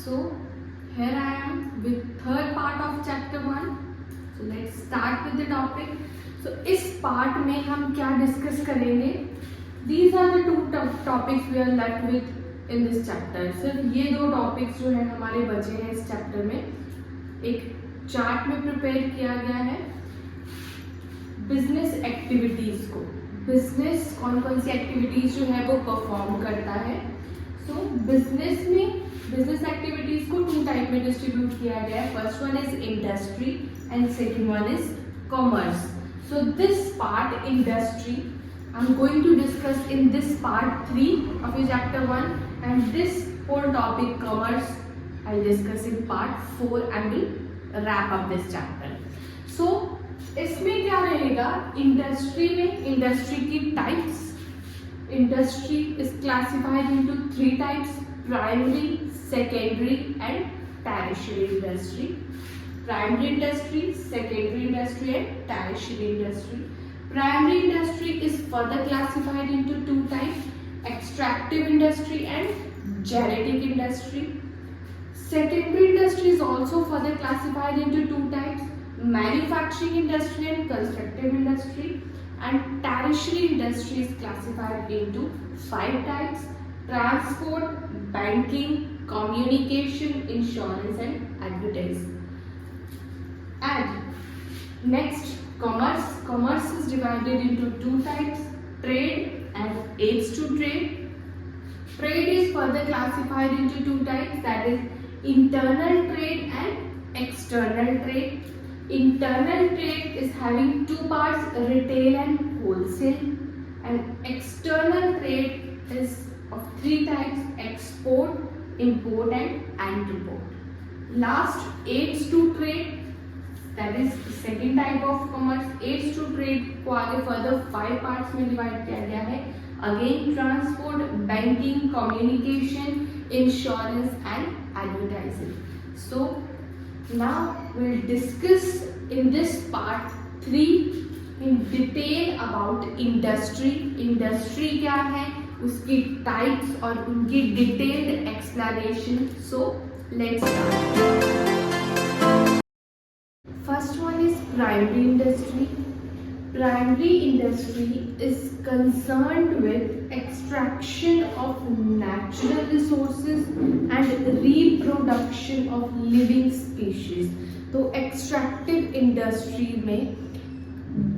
So here I am with third part of chapter 1. So let's start with the topic. So इस part में हम क्या discuss करेंगे? These are the two topics we are left with in this chapter. सिर्फ ये दो topics जो है हमारे बचे हैं इस chapter में. एक चार्ट में प्रिपेयर किया गया है बिजनेस एक्टिविटीज को. बिजनेस कौन कौन सी एक्टिविटीज जो है वो परफॉर्म करता है. सो बिजनेस में बिजनेस एक्टिविटीज को टू टाइप में डिस्ट्रीब्यूट किया गया है. First one is industry and second one is commerce. So this part industry I am going to discuss in this part 3 of your chapter 1 and this whole topic commerce I'll discuss in part 4 and will wrap up this chapter. So इसमें क्या रहेगा? Industry में industry की types. Industry is classified into 3 types: primary, secondary and tertiary industry. Primary industry, secondary industry and tertiary industry. Primary industry is further classified into 2 types: extractive industry and genetic industry. Secondary industry is also further classified into 2 types: manufacturing industry and constructive industry. And tertiary industry is classified into 5 types: transport, banking, communication, insurance and advertising. And next, commerce. Commerce is divided into 2 types: trade and aids to trade. Trade is further classified into 2 types, that is internal trade and external trade. Internal trade is having 2 parts: retail and wholesale. And external trade is of 3 types: export, import and entreport. Last, aids to trade, that is second type of commerce. aids to trade को आगे further 5 parts में divide किया गया है. Again, transport, banking, communication, insurance and advertising. So now we'll discuss in this part 3 in detail about industry. Industry क्या है, उसकी types और उनकी detailed explanation. So let's start. First one is primary industry. Primary industry is concerned with extraction of natural resources and reproduction of living species. तो extractive industry में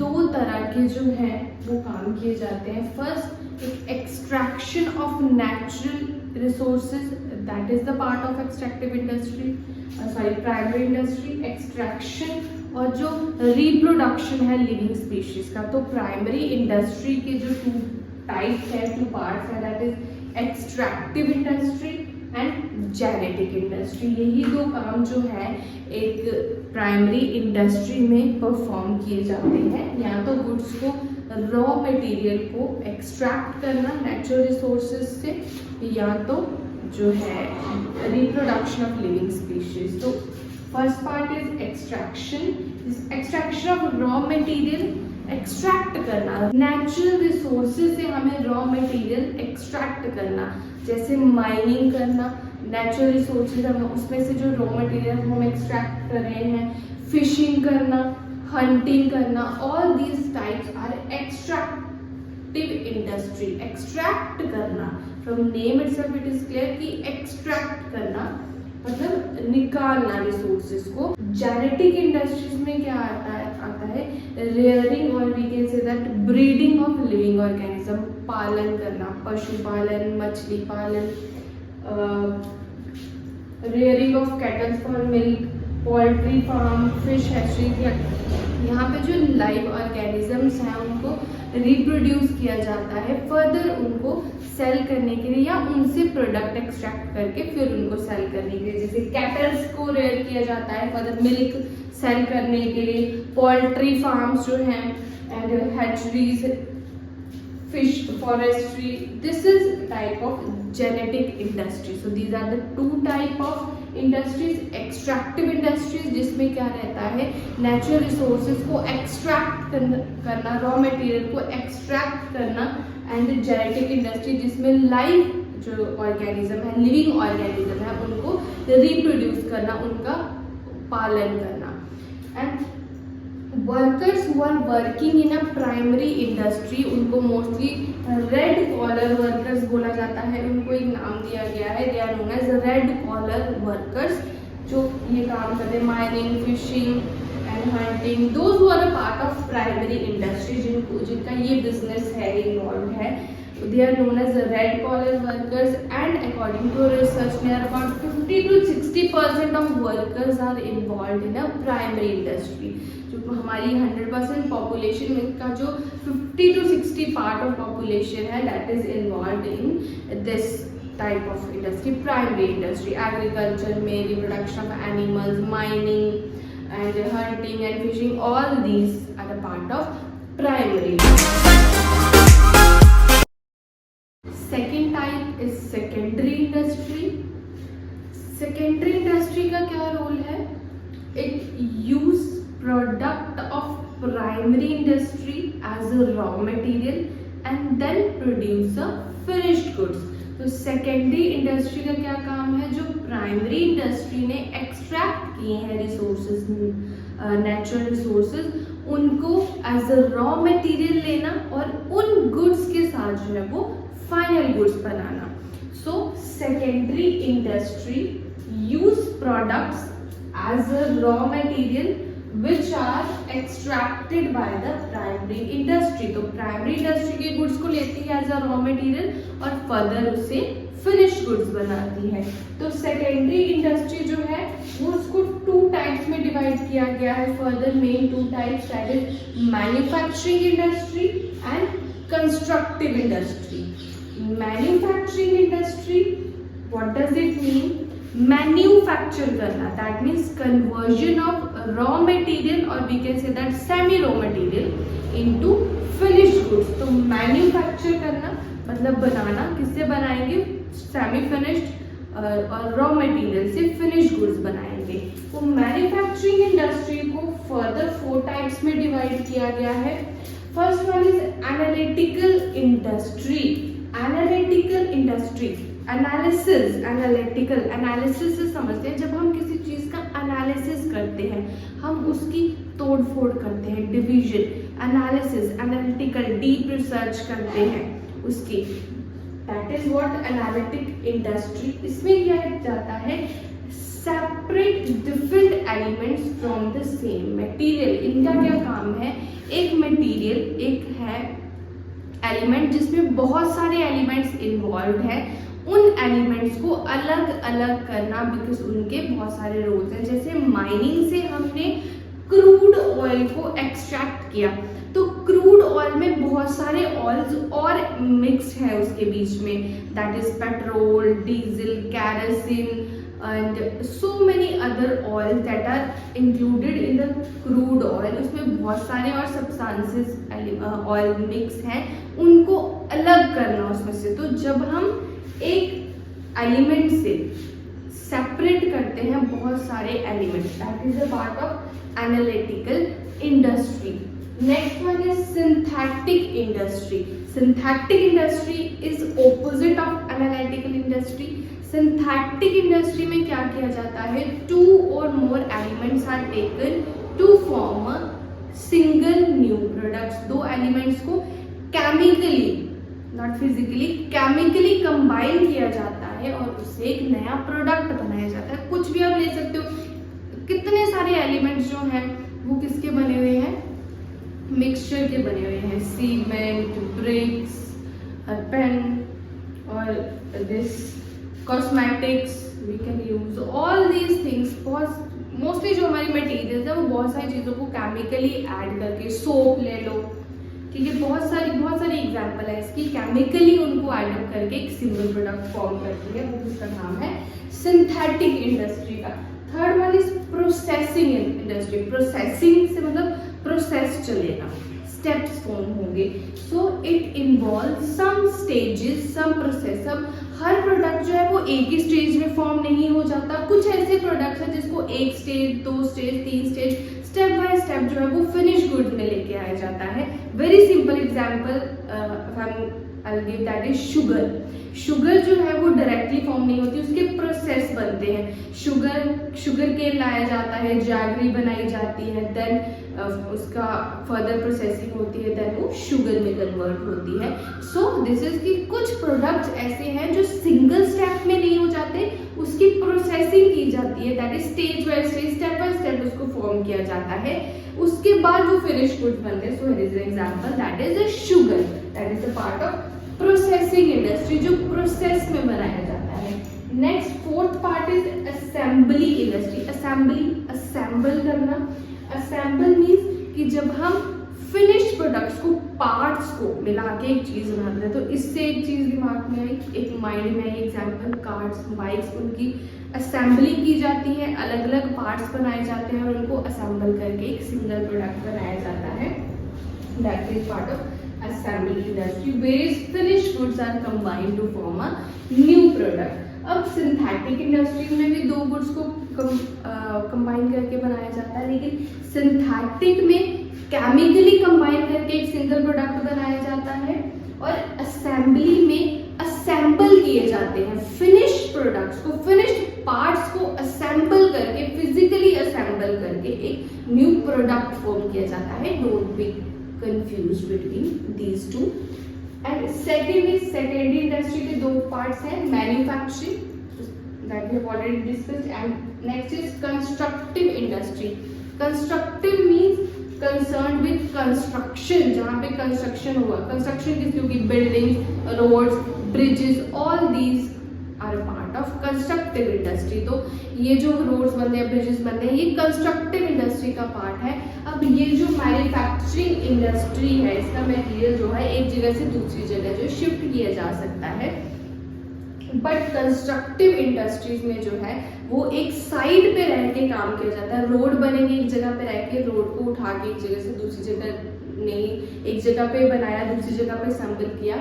2 तरह के जो हैं वो काम किए जाते हैं. फर्स्ट, एक extraction of natural resources, that is the part of extractive industry, primary industry. extraction और जो रिप्रोडक्शन है लिविंग स्पीशीज का. तो प्राइमरी इंडस्ट्री के जो 2 टाइप्स है, 2 पार्ट्स है, that is extractive industry and genetic industry. यही 2 काम जो है एक प्राइमरी इंडस्ट्री में परफॉर्म किए जाते हैं. या तो गुड्स को, रॉ मटेरियल को एक्सट्रैक्ट करना नेचुरल रिसोर्सेज से, या तो जो है रिप्रोडक्शन ऑफ लिविंग स्पीशीज. तो first part is extraction. Extraction of raw material, extract करना. नेचुरल रिसोर्सेज से हमें रॉ मटेरियल एक्सट्रैक्ट करना, जैसे माइनिंग करना. नेचुरल रिसोर्सेज हम उसमें से जो रॉ मटेरियल हम एक्सट्रैक्ट कर रहे हैं. फिशिंग करना, हंटिंग करना, all these types are extractive industry. Extract करना, from name itself it is clear कि एक्सट्रैक्ट करना मतलब निकालना रिसोर्सेज को. जेनेटिक इंडस्ट्रीज में क्या आता है रेयरिंग और we can say that breeding of living organism. पालन करना, पशुपालन, मछली पालन, rearing of cattle for milk, poultry farm, fish hatchery. यहाँ पे जो लाइव ऑर्गेनिजम्स हैं उनको रिप्रोड्यूस किया जाता है, फर्दर उनको सेल करने के लिए या उनसे प्रोडक्ट एक्सट्रैक्ट करके फिर उनको सेल करने के लिए. जैसे कैटल्स को रेयर किया जाता है फर्दर मिल्क सेल करने के लिए. पोल्ट्री फार्म्स जो हैं and hatcheries, fish forestry, this is type of genetic industry. So these are the 2 type of industries. Extractive industries जिसमें क्या रहता है नेचुरल रिसोर्सेज को एक्सट्रैक्ट करना, रॉ मटेरियल को एक्सट्रैक्ट करना. एंड जेनेटिक इंडस्ट्री जिसमें लाइव जो ऑर्गेनिज्म है, लिविंग ऑर्गेनिज्म है, उनको रिप्रोड्यूस करना, उनका पालन करना। And workers who are working in a primary industry, उनको मोस्टली रेड कॉलर वर्कर्स बोला जाता है, उनको एक नाम दिया गया है, they are known as red collar workers, जो ये काम करते हैं mining, fishing and hunting, those who are a part of primary industry, जिनका ये बिजनेस है, इन्वॉल्व है, they are known as red collar workers. And according to research, near about 50 to 60% of workers are involved in a primary industry. जो हमारी 100% population में का जो 50 to 60 part of population है, that is involved in this type of industry, primary industry. Agriculture में reproduction of animals, mining and hunting and fishing, all these are a part of primary. Second type is secondary industry. Secondary industry का क्या role है? It use product of primary industry as a raw material and then produce a finished goods. तो secondary industry का क्या काम है? जो primary industry ने एक्सट्रैक्ट किए हैं रिसोर्सेज, नेचुरल रिसोर्सेज, उनको एज अ रॉ मटेरियल लेना और उन गुड्स के साथ जो है वो फाइनल गुड्स बनाना। So secondary industry use products as a raw material which are extracted by the primary industry. तो प्राइमरी इंडस्ट्री के गुड्स को लेती है एज अ रॉ मटेरियल और फर्दर उसे फिनिश्ड गुड्स बनाती है। तो सेकेंडरी इंडस्ट्री जो है वो उसको टू टाइप्स में डिवाइड किया गया है, further main two types, that is manufacturing industry and constructive industry. Manufacturing industry, what does it mean? Manufacture करना, that means conversion of raw material और we can say that semi raw material into finished goods. तो manufacture करना मतलब बनाना, किससे बनाएंगे? Semi finished और raw material से फिनिश्ड गुड्स बनाएंगे। तो मैन्युफैक्चरिंग इंडस्ट्री को फर्दर 4 टाइप्स में डिवाइड किया गया है। First one is analytical industry. Analytical industry, analysis, analytical, analysis से समझते हैं जब हम किसी चीज का एनालिसिस करते हैं, हम उसकी तोड़ फोड़ करते हैं, division, analysis, analytical, deep research करते हैं उसकी, that is what analytic industry. इसमें क्या जाता है? Separate different elements from the same material. इनका क्या काम है? एक मटेरियल, एक है एलिमेंट जिसमें बहुत सारे एलिमेंट्स इन्वॉल्व है, उन एलिमेंट्स को अलग अलग करना, बिकॉज उनके बहुत सारे रोल्स हैं। जैसे माइनिंग से हमने क्रूड ऑयल को एक्सट्रैक्ट किया, तो क्रूड ऑयल में बहुत सारे ऑयल्स और मिक्स्ड है उसके बीच में, that is petrol, diesel, kerosene and so many other oils that are included in the crude oil। उसमें बहुत सारे और सब्सटेंसेस ऑयल मिक्स हैं, उनको अलग करना उसमें से। तो जब हम एक एलिमेंट से सेपरेट करते हैं बहुत सारे elements, that is a part of analytical industry. Next one is synthetic industry. Synthetic industry is opposite of analytical industry. Synthetic industry में क्या किया जाता है? 2 or more elements are taken to form a single new products। 2 elements को chemically, not physically, chemically combine किया जाता है और उससे एक नया प्रोडक्ट बनाया जाता है। कुछ भी आप ले सकते हो, कितने सारे एलिमेंट्स जो हैं वो किसके बने हुए हैं? मिक्सचर के बने हुए हैं, सीमेंट, ब्रिक्स, पेन और this cosmetics, we can use all these things. बहुत मोस्टली जो हमारी मटेरियल्स है वो बहुत सारी चीज़ों को केमिकली ऐड करके, सोप ले लो, ठीक है, बहुत सारी एग्जाम्पल है इसकी, केमिकली उनको ऐड अप करके एक सिंगल प्रोडक्ट फॉर्म करती है, वो जिसका नाम है सिंथेटिक इंडस्ट्री का। Third one is processing industry. Processing से मतलब प्रोसेस चलेगा, स्टेप्स फॉर्म होंगे। So it involve some stages, some process. अब हर प्रोडक्ट जो है वो एक ही स्टेज में फॉर्म नहीं हो जाता। कुछ ऐसे प्रोडक्ट्स हैं जिसको 1 stage, 2 stage, 3 stage, step by step जो है वो फिनिश गुड में लेके आया जाता है। Very simple example, I'll give that is sugar. Sugar जो है वो डायरेक्टली फॉर्म नहीं होती, उसके प्रोसेस बनते हैं. शुगर केन लाया जाता है, जैगरी बनाई जाती है, देन उसका फर्दर प्रोसेसिंग होती है, देन वो शुगर में कन्वर्ट होती है. सो दिस इज कि कुछ प्रोडक्ट्स ऐसे हैं जो सिंगल स्टेप में नहीं हो जाते, उसकी प्रोसेसिंग की जाती है, that is stage by stage, step by step उसको फॉर्म किया जाता है, उसके बाद वो फिनिश गुड्स बनते हैं. So here is an example, that is a sugar, that is a part of processing industry, जो प्रोसेस में बनाया जाता है. Next fourth part is assembly industry. Assemble करना. असेंबल मीन्स कि जब हम फिनिश्ड प्रोडक्ट्स को, पार्ट्स को मिला के एक चीज बनाते हैं. तो इससे एक चीज दिमाग में आई, एक माइंड में आई एग्जाम्पल, कार्स, बाइक्स, उनकी असेंबली की जाती है, अलग अलग पार्ट्स बनाए जाते हैं और उनको असेंबल करके एक सिंगल प्रोडक्ट बनाया जाता है. That is part of assembly industry, where finished goods are combined to form a new product. अब सिंथेटिक इंडस्ट्री में भी दो गुड्स को कंबाइन करके बनाया जाता है, लेकिन सिंथेटिक में केमिकली कंबाइन करके एक सिंगल प्रोडक्ट बनाया जाता है, और असेंबली में असेंबल किए जाते हैं फिनिश्ड प्रोडक्ट्स को, फिनिश्ड पार्ट्स को असेंबल करके, फिजिकली असेंबल करके एक न्यू प्रोडक्ट फॉर्म किया जाता है. Don't be confused between these two. And second is secondary industry के दो parts हैं, manufacturing that we have already discussed, and next is constructive industry. Constructive means concerned with construction, जहाँ पे construction हुआ. construction किस, क्योंकि buildings, roads, bridges, all these are a part of constructive industry. तो ये जो रोड्स बनते हैं, ब्रिजेस बनते हैं, ये कंस्ट्रक्टिव इंडस्ट्री का पार्ट है. अब ये जो मैन्युफैक्चरिंग इंडस्ट्री है, इसका मटेरियल जो है एक जगह से दूसरी जगह जो शिफ्ट किया जा सकता है, बट कंस्ट्रक्टिव इंडस्ट्रीज में जो है वो एक साइड पे रह के काम किया जाता है. रोड बनेंगे एक जगह पे रह के, रोड को उठा के एक जगह से दूसरी जगह नहीं, एक जगह पे बनाया दूसरी जगह पे असेंबल किया.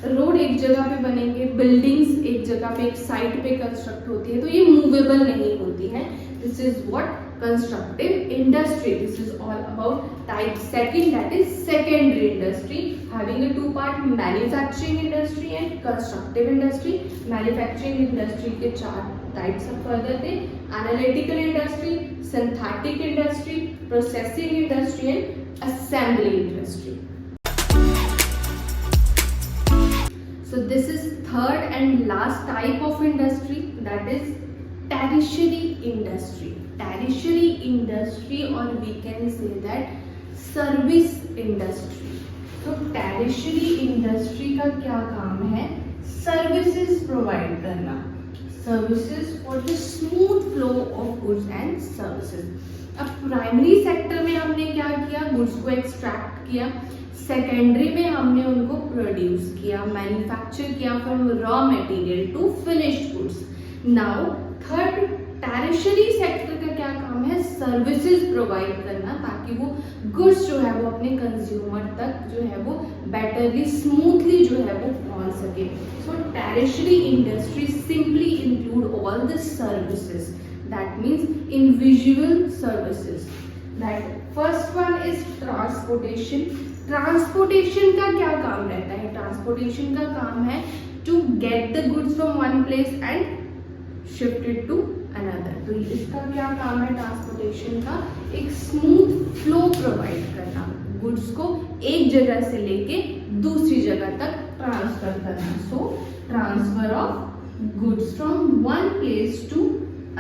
रोड एक जगह पे बनेंगे, बिल्डिंग्स एक जगह पे एक साइट पे कंस्ट्रक्ट होती है, तो ये मूवेबल नहीं होती है. This is what constructive industry. This is all about type second, that is secondary industry, having a two part, manufacturing industry and constructive industry. Manufacturing industry के चार टाइप्स ऑफ फर्दर थे, analytical industry, synthetic industry, processing industry and assembly industry. So this is third and last type of industry, that is tertiary industry. Tertiary industry, or we can say that service industry. तो tertiary industry का क्या काम है? Services provide करना, services for the smooth flow of goods and services. अब primary sector में हमने क्या किया, गुड्स को एक्सट्रैक्ट किया. सेकेंडरी में हमने उनको प्रोड्यूस किया, मैन्युफैक्चर किया from raw material to finished goods. Now third tertiary sector का क्या काम है? सर्विसेज प्रोवाइड करना, ताकि वो गुड्स जो है वो अपने कंज्यूमर तक जो है वो बेटरली, स्मूथली जो है वो पहुंच सके. So tertiary industry simply include all the services, that means individual services. That first one is transportation. Transportation का क्या काम रहता है? Transportation का काम है to get the goods from one place and shift it to another. तो इसका क्या काम है? Transportation का एक smooth flow provide करना, goods को एक जगह से लेके दूसरी जगह तक ट्रांसफर करना. So transfer of goods from one place to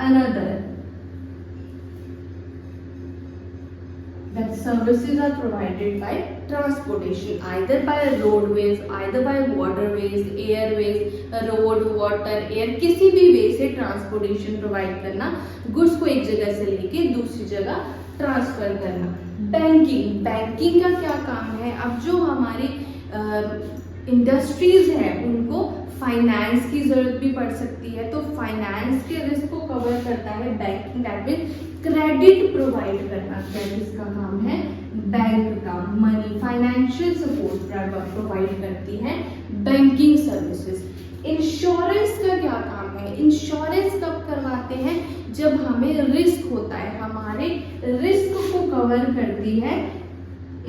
another. That services are provided by transportation, either by roadways, either by waterways, airways, road, water, air, किसी भी वे से ट्रांसपोर्टेशन प्रोवाइड करना, गुड्स को एक जगह से लेके दूसरी जगह ट्रांसफर करना. बैंकिंग. बैंकिंग का क्या काम है? अब जो हमारी इंडस्ट्रीज हैं उनको फाइनेंस की जरूरत भी पड़ सकती है, तो फाइनेंस के रिस्क को कवर करता है banking. That mean credit provide करना, क्रेडिट का काम है बैंक का. मनी, फाइनेंशियल सपोर्ट प्रोवाइड करती है बैंकिंग सर्विसेज. इंश्योरेंस का क्या काम है? इंश्योरेंस कब करवाते हैं? जब हमें रिस्क होता है, हमारे रिस्क को कवर करती है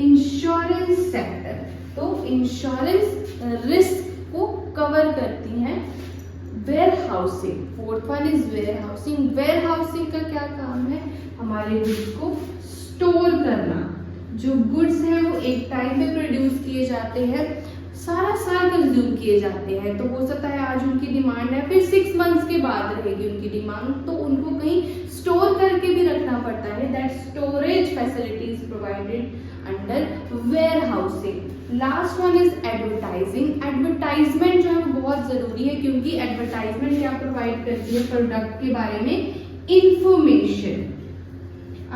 इंश्योरेंस सेक्टर, तो इंश्योरेंस रिस्क को कवर करती हैं। Warehousing, fourth one is warehousing. Warehousing का क्या काम है, हमारे गुड्स को स्टोर करना। जो गुड्स हैं वो एक टाइम पे प्रोड्यूस किए जाते हैं, सारा साल कंज्यूम किए जाते हैं, तो हो सकता है आज उनकी डिमांड है, फिर 6 मंथ्स के बाद रहेगी उनकी डिमांड, तो उनको कहीं स्टोर करके भी रखना पड़ता है। That storage facility is provided under warehousing. Last one is advertising. Advertisement जो है वो बहुत जरूरी है, क्योंकि एडवर्टाइजमेंट क्या प्रोवाइड करती है, प्रोडक्ट के बारे में इंफॉर्मेशन।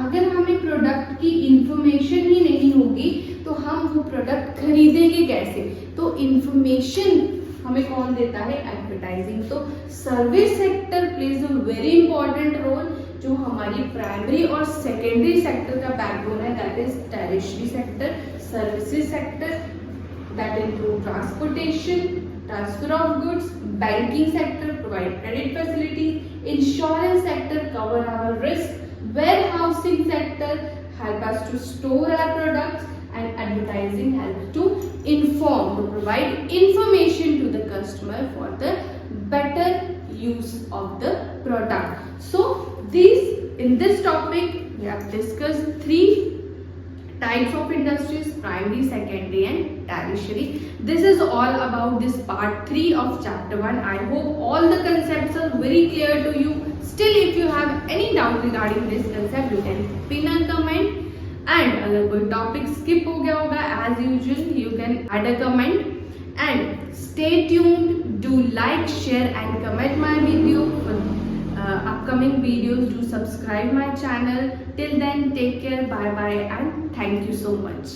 अगर हमें प्रोडक्ट की इंफॉर्मेशन ही नहीं होगी तो हम वो प्रोडक्ट खरीदेंगे कैसे, तो इंफॉर्मेशन हमें कौन देता है, एडवर्टाइजिंग। तो service sector plays a very important role. जो हमारी प्राइमरी और सेकेंडरी सेक्टर का बैकबोन है, that is tertiary sector. Services sector that include transportation, transfer of goods, banking sector provide credit facilities, insurance sector cover our risk, warehousing sector help us to store our products, and advertising helps to inform, to provide information to the customer for the better use of the product. So in this topic we have discussed 3 types of industries: primary, secondary and tertiary. This is all about this part 3 of chapter 1. I hope all the concepts are very clear to you. Still, if you have any doubt regarding this concept, you can pin a comment. And अगर कोई topic skip हो गया होगा, as usual you can add a comment. And stay tuned, do like, share and comment my video. For upcoming videos, do subscribe my channel. Till then, take care, bye bye and thank you so much.